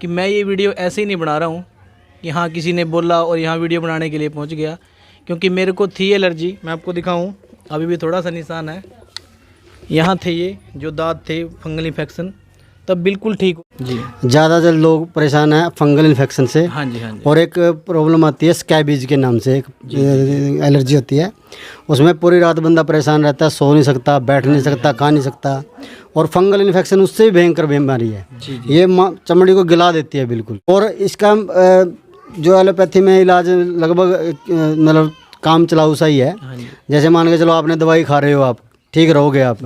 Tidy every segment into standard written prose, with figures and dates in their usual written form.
कि मैं ये वीडियो ऐसे ही नहीं बना रहा हूँ कि हाँ किसी ने बोला और यहाँ वीडियो बनाने के लिए पहुँच गया, क्योंकि मेरे को थी एलर्जी। मैं आपको दिखाऊँ, अभी भी थोड़ा सा निशान है, यहाँ थे ये जो दांत थे, फंगल इन्फेक्शन, तब बिल्कुल ठीक जी। ज़्यादातर लोग परेशान हैं फंगल इन्फेक्शन से। हाँ जी, हाँ जी। और एक प्रॉब्लम आती है स्कैबीज के नाम से, एक एलर्जी होती है। उसमें पूरी रात बंदा परेशान रहता है, सो नहीं सकता, बैठ नहीं सकता, खा नहीं सकता। और फंगल इन्फेक्शन उससे भी भयंकर बीमारी है। ये चमड़ी को गिला देती है बिल्कुल। और इसका जो एलोपैथी में इलाज लगभग मतलब काम चलाऊ सा ही है। जैसे मान के चलो आपने दवाई खा रहे हो, आप ठीक रहोगे आप।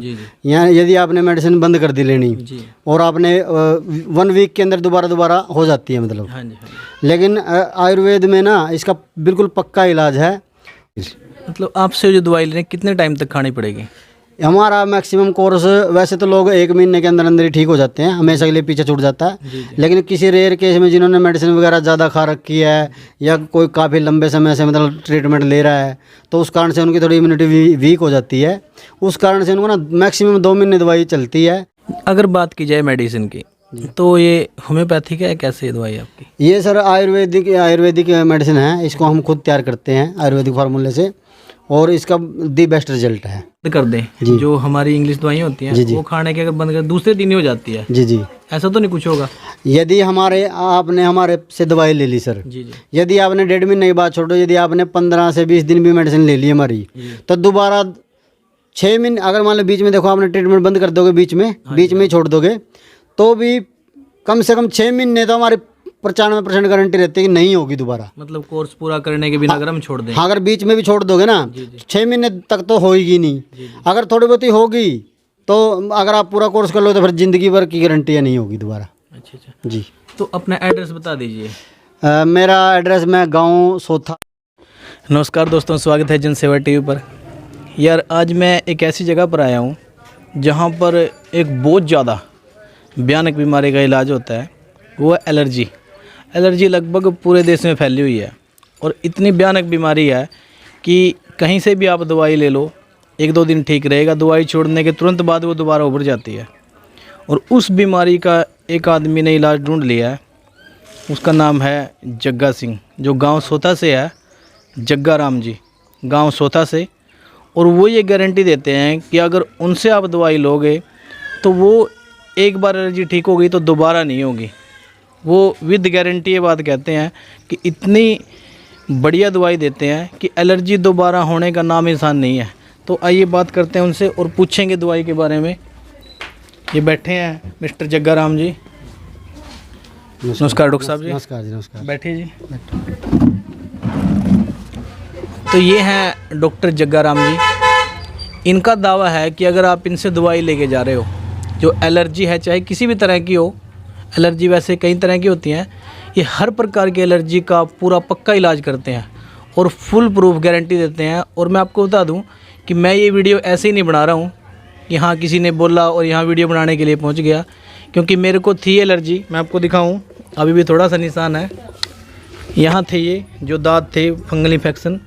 यहाँ यदि आपने मेडिसिन बंद कर दी लेनी और आपने 1 वीक के अंदर दोबारा हो जाती है मतलब। हाँ जी। लेकिन आयुर्वेद में ना इसका बिल्कुल पक्का इलाज है। मतलब आपसे जो दवाई लेने कितने टाइम तक खानी पड़ेगी? हमारा मैक्सिमम कोर्स, वैसे तो लोग 1 महीने के अंदर अंदर ही ठीक हो जाते हैं, हमेशा के लिए पीछे छूट जाता है। लेकिन किसी रेयर केस में जिन्होंने मेडिसिन वगैरह ज़्यादा खा रखी है या कोई काफ़ी लंबे समय से मतलब ट्रीटमेंट ले रहा है, तो उस कारण से उनकी थोड़ी इम्यूनिटी वीक हो जाती है। उस कारण से उनको ना मैक्सिमम 2 महीने दवाई चलती है। अगर बात की जाए मेडिसिन की, तो ये होम्योपैथिक है, कैसे दवाई आपकी? ये सर आयुर्वेदिक मेडिसिन है। इसको हम खुद तैयार करते हैं आयुर्वेदिक फार्मूले से, और इसका दी बेस्ट रिजल्ट है। कर दें जो हमारी इंग्लिश दवाइयाँ होती हैं वो खाने के अगर बंद कर दूसरे दिन ही हो जाती है। जी। ऐसा तो नहीं कुछ होगा? यदि आपने हमारे से दवाई ले ली सर, यदि आपने 1.5 महीने की बात छोड़ो, यदि आपने 15 से 20 दिन भी मेडिसिन ले ली हमारी, तो दोबारा 6 महीने, अगर मान लो बीच में देखो आपने ट्रीटमेंट बंद कर दोगे, बीच में ही छोड़ दोगे, तो भी कम से कम 6 महीने तो हमारी 95% गारंटी रहती है कि नहीं होगी दोबारा। मतलब कोर्स पूरा करने के बिना अगर हम छोड़ दें? हाँ, अगर बीच में भी छोड़ दोगे ना, 6 महीने तक तो होगी नहीं। अगर थोड़ी बहुत ही होगी तो अगर आप पूरा कोर्स कर लो तो फिर ज़िंदगी भर की गारंटी नहीं होगी दोबारा। अच्छा जी। तो अपना एड्रेस बता दीजिए। मेरा एड्रेस, मैं गाँव सोथा। नमस्कार दोस्तों, स्वागत है जनसेवा टीवी पर। यार आज मैं एक ऐसी जगह पर आया हूँ जहाँ पर एक बहुत ज़्यादा भयानक बीमारी का इलाज होता है, वो है एलर्जी। एलर्जी लगभग पूरे देश में फैली हुई है और इतनी भयानक बीमारी है कि कहीं से भी आप दवाई ले लो, 1-2 दिन ठीक रहेगा, दवाई छोड़ने के तुरंत बाद वो दोबारा उभर जाती है। और उस बीमारी का एक आदमी ने इलाज ढूंढ लिया है, उसका नाम है जग्गा सिंह, जो गांव सोथा से है। जग्गा राम जी, गांव सोथा से। और वो ये गारंटी देते हैं कि अगर उनसे आप दवाई लोगे तो वो एक बार एलर्जी ठीक हो गई तो दोबारा नहीं होगी। वो विद गारंटी ये बात कहते हैं कि इतनी बढ़िया दवाई देते हैं कि एलर्जी दोबारा होने का नाम निशान नहीं है। तो आइए बात करते हैं उनसे और पूछेंगे दवाई के बारे में। ये बैठे हैं मिस्टर जग्गा राम जी। नमस्कार डॉक्टर साहब जी। नमस्कार जी। नमस्कार। बैठिए जी। तो ये हैं डॉक्टर जग्गा राम जी। इनका दावा है कि अगर आप इनसे दवाई लेके जा रहे हो, जो एलर्जी है चाहे किसी भी तरह की हो, एलर्जी वैसे कई तरह की होती हैं, ये हर प्रकार की एलर्जी का पूरा पक्का इलाज करते हैं और फुल प्रूफ गारंटी देते हैं। और मैं आपको बता दूं कि मैं ये वीडियो ऐसे ही नहीं बना रहा हूं कि हाँ किसी ने बोला और यहाँ वीडियो बनाने के लिए पहुंच गया, क्योंकि मेरे को थी एलर्जी। मैं आपको दिखाऊं, अभी भी थोड़ा सा निशान है, यहाँ थे ये जो दांत थे, फंगल इन्फेक्शन,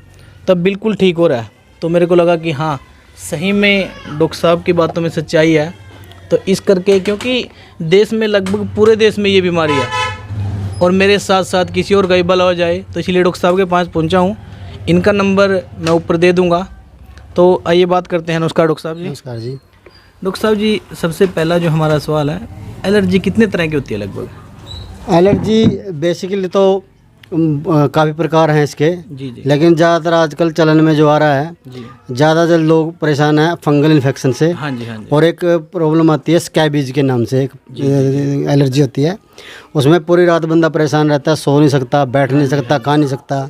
तब बिल्कुल ठीक हो रहा है। तो मेरे को लगा कि हाँ सही में डॉक्टर साहब की बातों में सच्चाई है। तो इस करके, क्योंकि देश में लगभग पूरे देश में ये बीमारी है और मेरे साथ साथ किसी और का भी भला हो जाए, तो इसलिए डॉक्टर साहब के पास पहुंचा हूं। इनका नंबर मैं ऊपर दे दूंगा। तो आइए बात करते हैं। नमस्कार डॉक्टर साहब जी। नमस्कार जी। डॉक्टर साहब जी, सबसे पहला जो हमारा सवाल है, एलर्जी कितने तरह की होती है लगभग? एलर्जी बेसिकली तो काफ़ी प्रकार हैं इसके। जी। लेकिन ज़्यादातर आजकल चलन में जो आ रहा है, ज़्यादातर लोग परेशान हैं फंगल इन्फेक्शन से। हाँ जी। और एक प्रॉब्लम आती है स्कैबीज के नाम से, एक एलर्जी होती है। उसमें पूरी रात बंदा परेशान रहता है, सो नहीं सकता, बैठ नहीं सकता, खा नहीं सकता।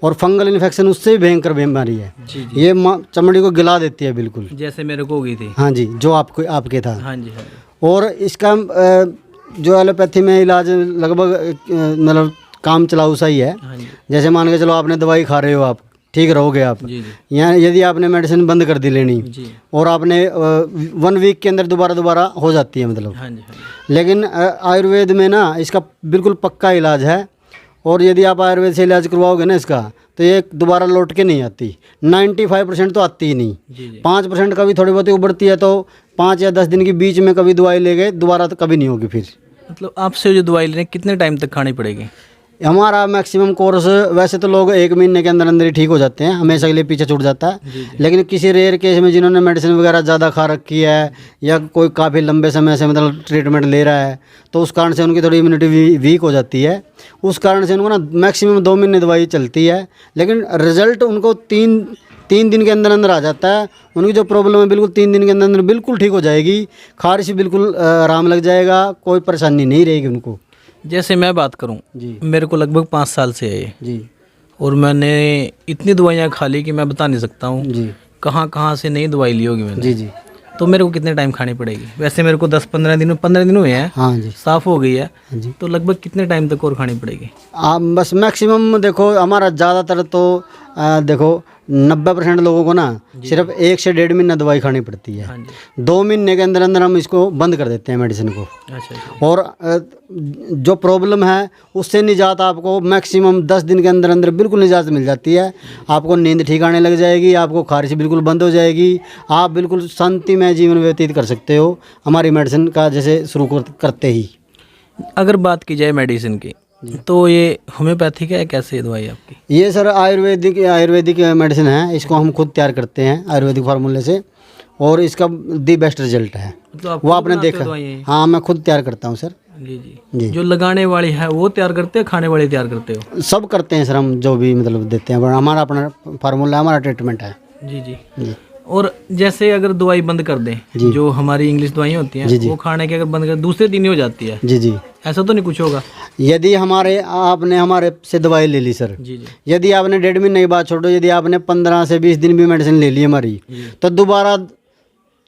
और फंगल इन्फेक्शन उससे भी भयंकर बीमारी है। ये चमड़ी को गिला देती है बिल्कुल, जैसे मेरे को हो गई थी। हाँ जी, जो आपके था। हाँ जी। और इसका जो एलोपैथी में इलाज लगभग मतलब काम चलाऊ सा ही है। जैसे मान के चलो आपने दवाई खा रहे हो, आप ठीक रहोगे आप। यहाँ यदि आपने मेडिसिन बंद कर दी लेनी और आपने 1 वीक के अंदर दोबारा हो जाती है मतलब। लेकिन आयुर्वेद में ना इसका बिल्कुल पक्का इलाज है। और यदि आप आयुर्वेद से इलाज करवाओगे ना इसका, तो ये दोबारा लौट के नहीं आती। 95% तो आती ही नहीं। 5% का भी थोड़ी बहुत उबड़ती है, तो 5 या 10 दिन के बीच में कभी दवाई ले गए, दोबारा तो कभी नहीं होगी फिर। मतलब आपसे जो दवाई ले रहे हैं कितने टाइम तक खानी पड़ेगी? हमारा मैक्सिमम कोर्स, वैसे तो लोग 1 महीने के अंदर अंदर ही ठीक हो जाते हैं, हमेशा के लिए पीछे छूट जाता है। लेकिन किसी रेयर केस में जिन्होंने मेडिसिन वगैरह ज़्यादा खा रखी है या कोई काफ़ी लंबे समय से मतलब ट्रीटमेंट ले रहा है, तो उस कारण से उनकी थोड़ी इम्यूनिटी वीक हो जाती है। उस कारण से उनको ना मैक्सिमम 2 महीने दवाई चलती है, लेकिन रिजल्ट उनको तीन दिन के अंदर अंदर आ जाता है। उनकी जो प्रॉब्लम है बिल्कुल 3 दिन के अंदर अंदर बिल्कुल ठीक हो जाएगी। खारिश बिल्कुल आराम लग जाएगा, कोई परेशानी नहीं रहेगी उनको। जैसे मैं बात करूं, जी मेरे को लगभग 5 साल से है ये, जी और मैंने इतनी दवाइयाँ खा ली कि मैं बता नहीं सकता हूँ जी कहाँ कहाँ से नई दवाई ली होगी मैंने। जी जी तो मेरे को कितने टाइम खानी पड़ेगी? वैसे मेरे को 15 दिन हुए हैं, हाँ जी साफ़ हो गई है, हाँ जी। तो लगभग कितने टाइम तक और खानी पड़ेगी? आप बस मैक्सिमम देखो, हमारा ज़्यादातर तो देखो 90% लोगों को ना सिर्फ 1 से 1.5 महीना दवाई खानी पड़ती है। हाँ जी। 2 महीने के अंदर अंदर हम इसको बंद कर देते हैं मेडिसिन को। अच्छा। और जो प्रॉब्लम है उससे निजात आपको मैक्सिमम 10 दिन के अंदर अंदर बिल्कुल निजात मिल जाती है। आपको नींद ठीक आने लग जाएगी, आपको खारिश बिल्कुल बंद हो जाएगी, आप बिल्कुल शांतिमय जीवन व्यतीत कर सकते हो हमारी मेडिसिन का जैसे शुरू करते ही। अगर बात की जाए मेडिसिन की, तो ये होम्योपैथिक है कैसे दवाई आपकी? ये सर आयुर्वेदिक मेडिसिन है, इसको हम खुद तैयार करते हैं आयुर्वेदिक फार्मूले से, और इसका दी बेस्ट रिजल्ट है। मतलब आप वो खुद आपने बनाते हो देखा? दवाइयाँ? हाँ, मैं खुद तैयार करता हूँ सर। जी जी। जी। जो लगाने वाली है वो तैयार करते हो, खाने वाली तैयार करते हो? सब करते हैं सर, हम जो भी मतलब देते हैं, हमारा अपना फार्मूला, हमारा ट्रीटमेंट है। जी जी। जी और जैसे अगर दवाई बंद कर दें, जो हमारी इंग्लिश दवाइयाँ होती हैं, वो खाने के अगर बंद कर दूसरे दिन ही हो जाती है, जी जी। ऐसा तो नहीं कुछ होगा? यदि आपने हमारे से दवाई ले ली सर, जी जी। यदि आपने 1.5 महीने की बात छोड़ो, यदि आपने 15 से 20 दिन भी मेडिसिन ले ली हमारी, तो दोबारा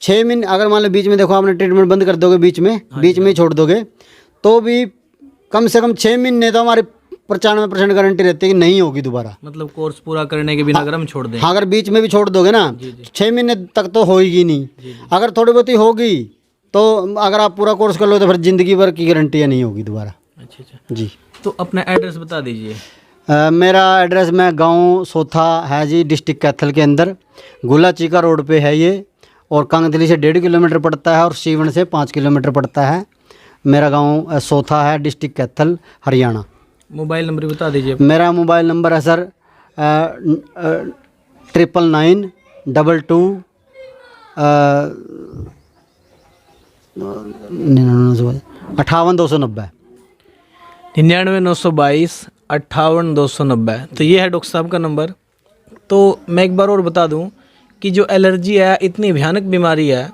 6 महीने, अगर मान लो बीच में देखो आपने ट्रीटमेंट बंद कर दोगे, बीच में ही छोड़ दोगे, तो भी कम से कम 6 महीने तो हमारे 95% गारंटी रहती है कि नहीं होगी दोबारा। मतलब कोर्स पूरा करने के बिना अगर हम छोड़ दें? हाँ, अगर बीच में भी छोड़ दोगे ना, 6 महीने तक तो होगी नहीं। अगर थोड़ी बहुत ही होगी तो अगर आप पूरा कोर्स कर लो तो फिर ज़िंदगी भर की गारंटी नहीं होगी दोबारा। अच्छा। जी। तो अपना एड्रेस बता दीजिए। मेरा एड्रेस, मैं गांव सोथा है जी, डिस्ट्रिक्ट कैथल के अंदर, गोला चीका रोड पे है ये, और कांगदली से 1.5 किलोमीटर पड़ता है और सीवन से 5 किलोमीटर पड़ता है। मेरा गांव सोथा है, district Kaithal, Haryana. Mobile number बता दीजिए। मेरा मोबाइल नंबर है सर 9992 58290 99 922 58 290। तो ये है डॉक्टर साहब का नंबर। तो मैं एक बार और बता दूं कि जो एलर्जी है इतनी भयानक बीमारी है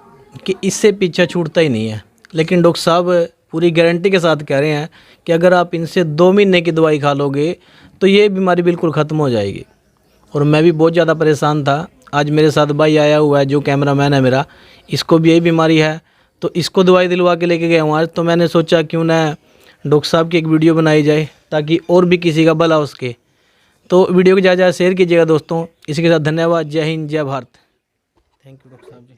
कि इससे पीछा छूटता ही नहीं है, लेकिन डॉक्टर साहब पूरी गारंटी के साथ कह रहे हैं कि अगर आप इनसे 2 महीने की दवाई खा लोगे तो ये बीमारी बिल्कुल ख़त्म हो जाएगी। और मैं भी बहुत ज़्यादा परेशान था। आज मेरे साथ भाई आया हुआ है जो कैमरामैन है मेरा, इसको भी यही बीमारी है, तो इसको दवाई दिलवा के लेके गया हूँ आज। तो मैंने सोचा क्यों ना डॉक्टर साहब की एक वीडियो बनाई जाए ताकि और भी किसी का भला हो सके। तो वीडियो को ज़्यादा शेयर कीजिएगा दोस्तों। इसी के साथ धन्यवाद। जय हिंद, जय भारत। थैंक यू डॉक्टर साहब जी।